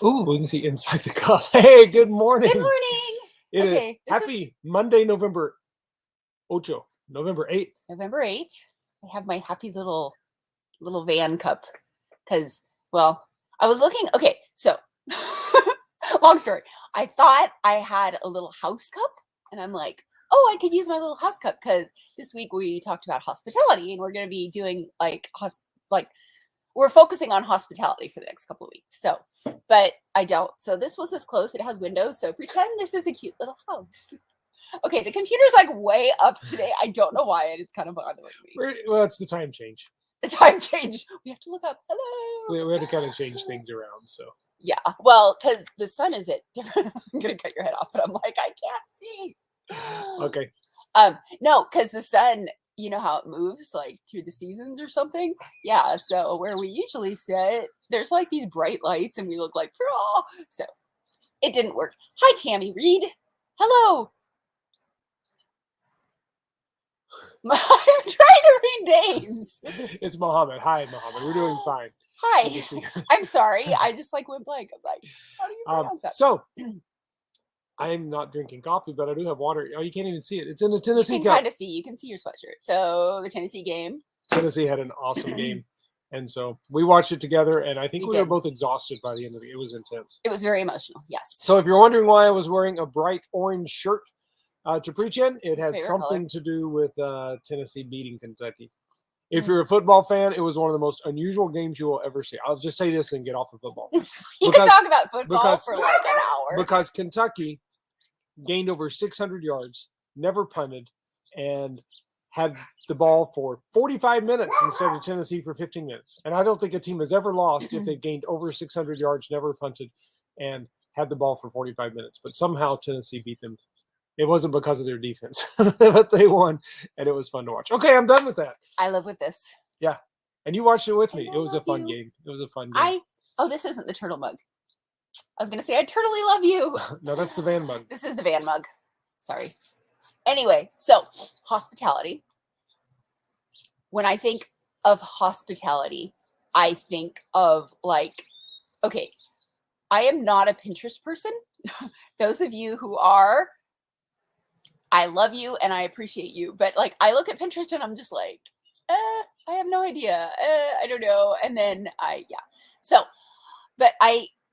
Ooh, we can see inside the cup. Hey, good morning. Good morning. It Okay, is happy Monday, November 8th. November 8th. I have my happy little van cup because, well, I was looking. Okay, so long story. I thought I had a little house cup, and I'm like, oh, I could use my little house cup because this week we talked about hospitality, and we're going to be doing like we're focusing on hospitality for the next couple of weeks. So, but I don't. So this was as close. It has windows. So pretend this is a cute little house. Okay, the computer's like way up today. I don't know why, and it's kind of bothering me. Well, it's the time change. The time changed. We have to look up. Hello. We had to kind of change things around. So yeah, well, because the sun is at different. I'm gonna cut your head off, but I'm like, I can't see. Okay. No, because the sun, you know how it moves like through the seasons or something. Yeah, so where we usually sit, there's like these bright lights, and we look like, oh, so it didn't work. Hi, Tammy Reed. Hello. I'm trying to read names. It's Mohammed. Hi, Mohammed. We're doing fine. Hi. I'm sorry. I just like went blank. I'm like, how do you pronounce that? So I'm not drinking coffee, but I do have water. Oh, you can't even see it. It's in the Tennessee You cup. kind of see. You can see your sweatshirt. So the Tennessee game. Tennessee had an awesome game. And so we watched it together, and I think we were both exhausted by the end of it. It was intense. It was very emotional, yes. So if you're wondering why I was wearing a bright orange shirt to preach in, it had something to do with Tennessee beating Kentucky. If you're a football fan, it was one of the most unusual games you will ever see. I'll just say this and get off of football. You can talk about football for like an hour. Because Kentucky gained over 600 yards, never punted, and had the ball for 45 minutes instead of Tennessee for 15 minutes. And I don't think a team has ever lost if they gained over 600 yards, never punted, and had the ball for 45 minutes. But somehow Tennessee beat them. It wasn't because of their defense, but they won, and it was fun to watch. Okay, I'm done with that. I live with this. Yeah, and you watched it with me. It was a fun game. It was a fun game. Oh, this isn't the turtle mug. I was going to say, I turtly love you. No, that's the van mug. This is the van mug. Sorry. Anyway, so hospitality. When I think of hospitality, I think of like, okay, I am not a Pinterest person. Those of you who are, I love you and I appreciate you. But like, I look at Pinterest and I'm just like, I have no idea. I don't know. And then So, but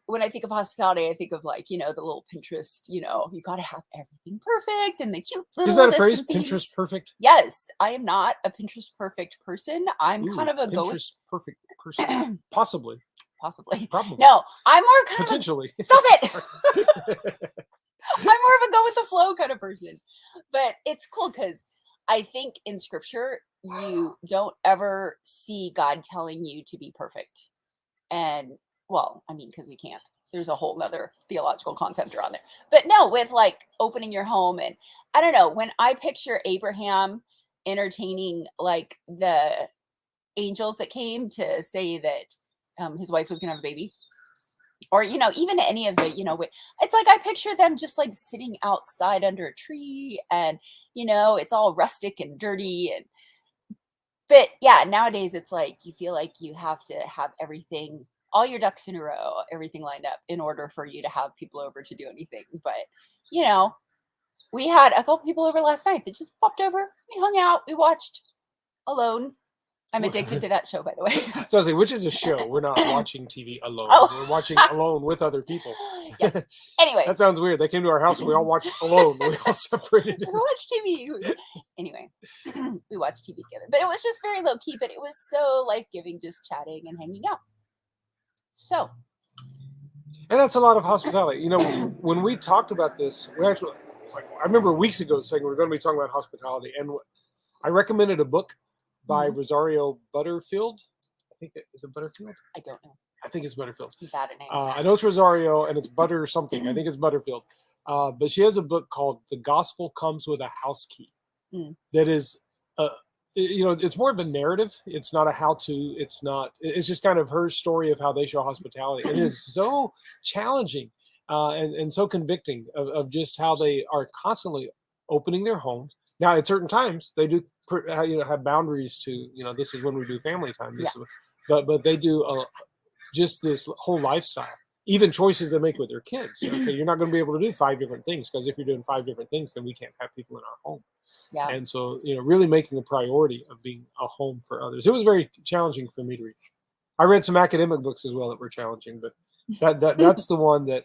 when I think of hospitality, I think of like, the little Pinterest, you got to have everything perfect and the cute little. Is that a phrase? Pinterest perfect? Yes. I am not a Pinterest perfect person. I'm kind of a Pinterest perfect person. Possibly. Probably. No, I'm more kind potentially. Stop it. I'm more of a go with the flow kind of person. But it's cool because I think in scripture, you don't ever see God telling you to be perfect. And well, I mean, because we can't. There's a whole nother theological concept around there. But no, with like opening your home. And I don't know, when I picture Abraham entertaining like the angels that came to say that his wife was going to have a baby. Or, even any of the, it's like I picture them just like sitting outside under a tree and, it's all rustic and dirty. But yeah, nowadays it's like you feel like you have to have everything, all your ducks in a row, everything lined up in order for you to have people over to do anything. But, we had a couple people over last night that just popped over. We hung out. We watched Alone. I'm addicted to that show, by the way. So I was like, which is a show? We're not watching TV alone. We're watching Alone with other people. Yes. Anyway. That sounds weird. They came to our house and we all watched Alone. We all separated. We watched TV. Anyway, we watched TV together. But it was just very low key, but it was so life-giving just chatting and hanging out. So. And that's a lot of hospitality. When we talked about this, we actually, I remember weeks ago saying we were going to be talking about hospitality. And I recommended a book by Rosario Butterfield. I think is it Butterfield? I don't know. I think it's Butterfield. I'm bad at names. I know it's Rosario and it's Butter something. I think it's Butterfield. But she has a book called The Gospel Comes with a House Key. That is, it's more of a narrative. It's not a how-to. It's just kind of her story of how they show hospitality. And it is so challenging and so convicting of just how they are constantly opening their homes. Now, at certain times, they do have boundaries to, this is when we do family time. But they do just this whole lifestyle even choices they make with their kids. Okay, you're not going to be able to do 5 different things, because if you're doing 5 different things, then we can't have people in our home. Yeah. And so, really making a priority of being a home for others. It was very challenging for me to read. I read some academic books as well that were challenging, but that's the one that,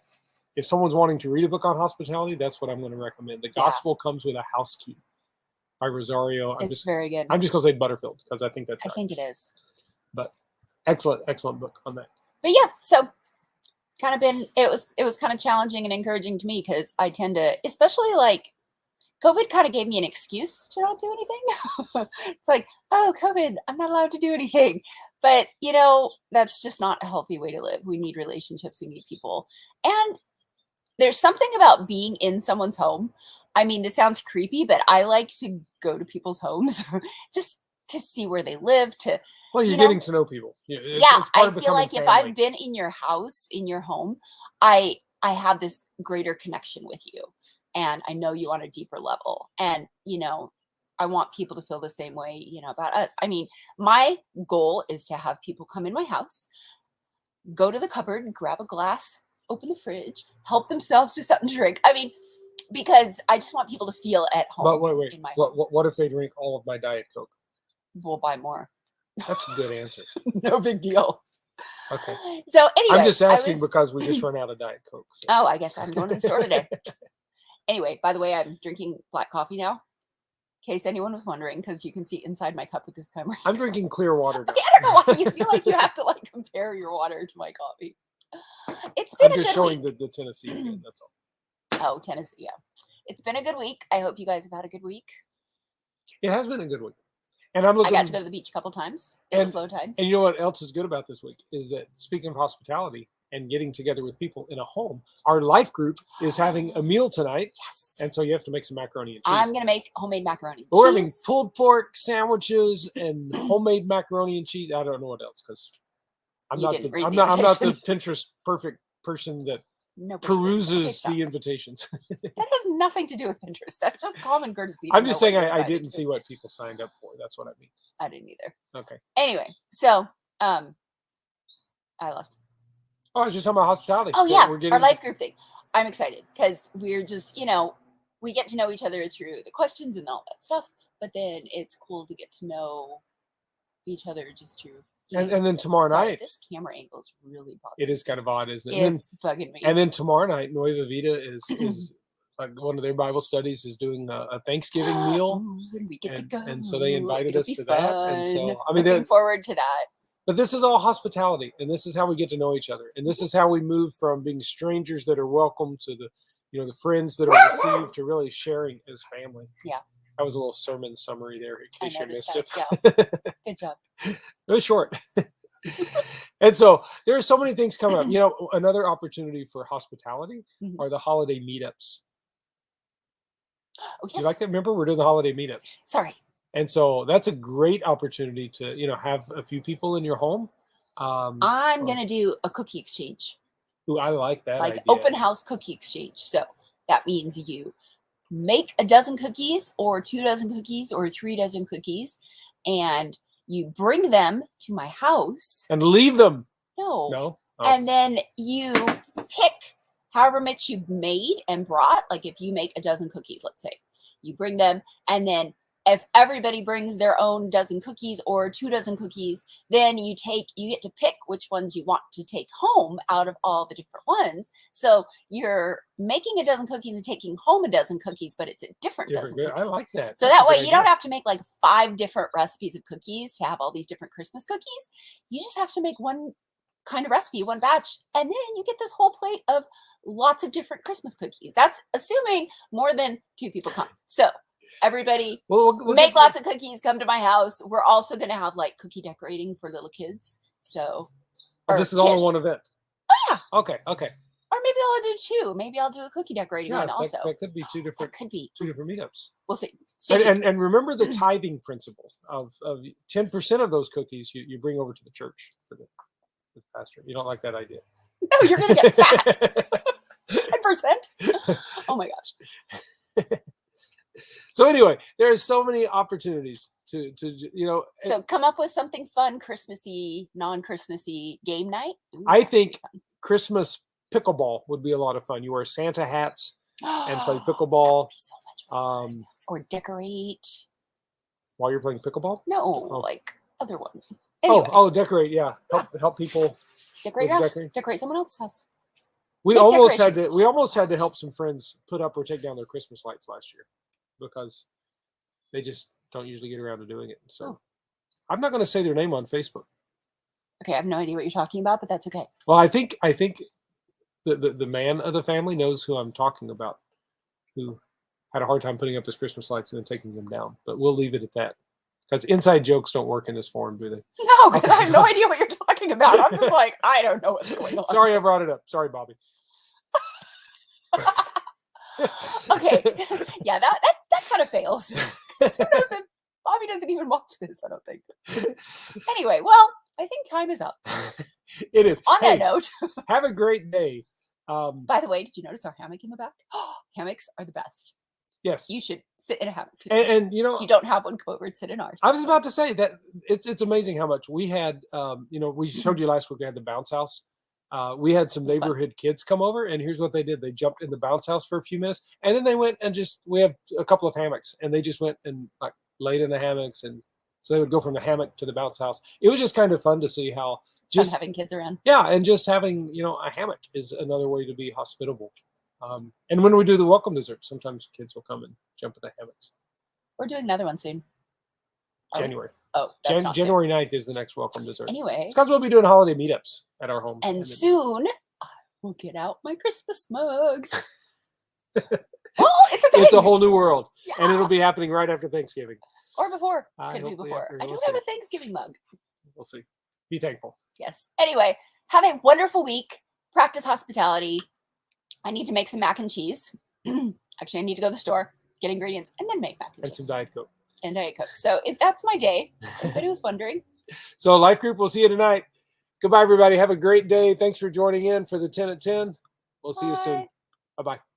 if someone's wanting to read a book on hospitality, that's what I'm going to recommend. The Gospel Comes with a House Key by Rosario. It's very good. I'm just going to say Butterfield, because I think that's right. I think it is. But excellent book on that. But yeah, so kind of it was kind of challenging and encouraging to me, because I tend to, especially like COVID kind of gave me an excuse to not do anything. It's like, oh, COVID, I'm not allowed to do anything. But, that's just not a healthy way to live. We need relationships. We need people. And there's something about being in someone's home. I mean, this sounds creepy, but I like to go to people's homes just to see where they live. Well, you're getting to know people. It's I feel like if I've been in your house, in your home, I have this greater connection with you. And I know you on a deeper level. And, I want people to feel the same way, about us. I mean, my goal is to have people come in my house, go to the cupboard, grab a glass, open the fridge, help themselves to something to drink. I mean, because I just want people to feel at home. But wait. In my home. What if they drink all of my Diet Coke? We'll buy more. That's a good answer. No big deal. Okay. So anyway, I'm just asking because we just run out of Diet Coke. So. Oh, I guess I'm going to the store today. Anyway, by the way, I'm drinking black coffee now, in case anyone was wondering, because you can see inside my cup with this camera. I'm drinking clear water now. Okay, I don't know why you feel like you have to compare your water to my coffee. It's been I'm a just good showing week. the Tennessee again, that's all. Oh, Tennessee, yeah. It's been a good week. I hope you guys have had a good week. It has been a good week. And I'm looking. I got to go to the beach a couple times. It was low tide. And you know what else is good about this week is that, speaking of hospitality and getting together with people in a home, our life group is having a meal tonight. Yes. And so you have to make some macaroni and cheese. I'm going to make homemade macaroni and cheese. We're having pulled pork sandwiches and homemade macaroni and cheese. I don't know what else, because I'm not the Pinterest perfect person that peruses the invitations. That has nothing to do with Pinterest. That's just common courtesy. I'm just saying I didn't see what people signed up for. That's what I mean. I didn't either. Okay. Anyway, so I lost. Oh, I was just talking about hospitality. Oh yeah, our life group thing. I'm excited because we're just, we get to know each other through the questions and all that stuff. But then it's cool to get to know each other just through. And then tomorrow night, this camera angle is really bothering. It is kind of odd, isn't it? It's bugging me. And then tomorrow night, Nueva Vida is like one of their Bible studies is doing a Thanksgiving meal. And we get to go. And so they invited us to fun. that. And so looking forward to that. But this is all hospitality, and this is how we get to know each other, and this is how we move from being strangers that are welcome to the friends that are received to really sharing as family. Yeah. That was a little sermon summary there in case you missed it. Yeah. Good job. It was short. And so there are so many things coming up. Another opportunity for hospitality are the holiday meetups. Oh, yes. Do you like that? Remember, we're doing the holiday meetups. Sorry. And so that's a great opportunity to, have a few people in your home. I'm going to do a cookie exchange. Ooh, I like that idea. Open house cookie exchange. So that means you make a dozen cookies or 2 dozen cookies or 3 dozen cookies, and you bring them to my house. And leave them. No. Oh. And then you pick however much you've made and brought. Like if you make a dozen cookies, let's say, you bring them, and then if everybody brings their own dozen cookies or 2 dozen cookies, then you get to pick which ones you want to take home out of all the different ones. So you're making a dozen cookies and taking home a dozen cookies, but it's a different dozen cookies. I like that. So that way you don't have to make 5 different recipes of cookies to have all these different Christmas cookies. You just have to make one kind of recipe, one batch, and then you get this whole plate of lots of different Christmas cookies. That's assuming more than 2 people come. So everybody we'll make lots of cookies, come to my house. We're also going to have cookie decorating for little kids. So this is all in one event. Oh yeah. Okay. Or maybe I'll do 2. Maybe I'll do a cookie decorating one also. That could be 2 different. That could be 2 different meetups. We'll see. And remember the tithing principle of 10% of those cookies you bring over to the church for the pastor. You don't like that idea? No, you're going to get fat. 10%. Oh my gosh. So anyway, there are so many opportunities to So come up with something fun, Christmassy, non-Christmassy game night. I think Christmas pickleball would be a lot of fun. You wear Santa hats and play That pickleball would be so much fun. Or decorate. while you're playing pickleball. No, Oh. like other ones. Anyway, Decorate. Yeah, help people. decorate your house. decorate. Decorate someone else's house. We Big almost had decorations. to. We almost had to help some friends put up or take down their Christmas lights last year because they just don't usually get around to doing it. So Oh. I'm not going to say their name on Facebook. Okay, I have no idea what you're talking about, but that's okay. Well, I think the man of the family knows who I'm talking about, who had a hard time putting up his Christmas lights and then taking them down. But we'll leave it at that because inside jokes don't work in this forum, do they? No, because Okay, I have no so- idea what you're talking about. I'm just like, I don't know what's going on. Sorry, I brought it up. Sorry, Bobby. Okay, yeah, that kind of fails. Who knows if Bobby doesn't even watch this? I don't think. Anyway, well, I think time is up. It is. On Hey, that note, have a great day. by the way, did you notice our hammock in the back? Hammocks are the best. Yes, You should sit in a hammock today. and you know, If you don't have one, come over and sit in ours. I was about to say that it's amazing how much we had. We showed you last week we had the bounce house. We had some That's fun. neighborhood kids come over, and here's what they did: they jumped in the bounce house for a few minutes, and then they went and we have a couple of hammocks, and they just went and like laid in the hammocks, and so they would go from the hammock to the bounce house. It was just kind of fun to see how Fun having kids around. and just having a hammock is another way to be hospitable. And when we do the welcome dessert, sometimes kids will come and jump in the hammocks. We're doing another one soon. Are we? January. Oh, that's not soon. January 9th is the next welcome dessert. Anyway, It's because we'll be doing holiday meetups at our home. and then- soon I will get out my Christmas mugs. Well, it's a thing. it's a whole new world, Yeah. and it'll be happening right after Thanksgiving. Or before. I Could be hope before. after. I We'll do have see. a Thanksgiving mug. We'll see. Be thankful. Yes. Anyway, have a wonderful week. Practice hospitality. I need to make some mac and cheese. Actually, I need to go to the store, get ingredients, and then make mac and And cheese. some Diet Coke. And Diet Coke. So that's my day. Everybody was wondering. So, Life Group, we'll see you tonight. Goodbye, everybody. Have a great day. Thanks for joining in for the 10 at 10. We'll see you soon. Bye. Bye-bye.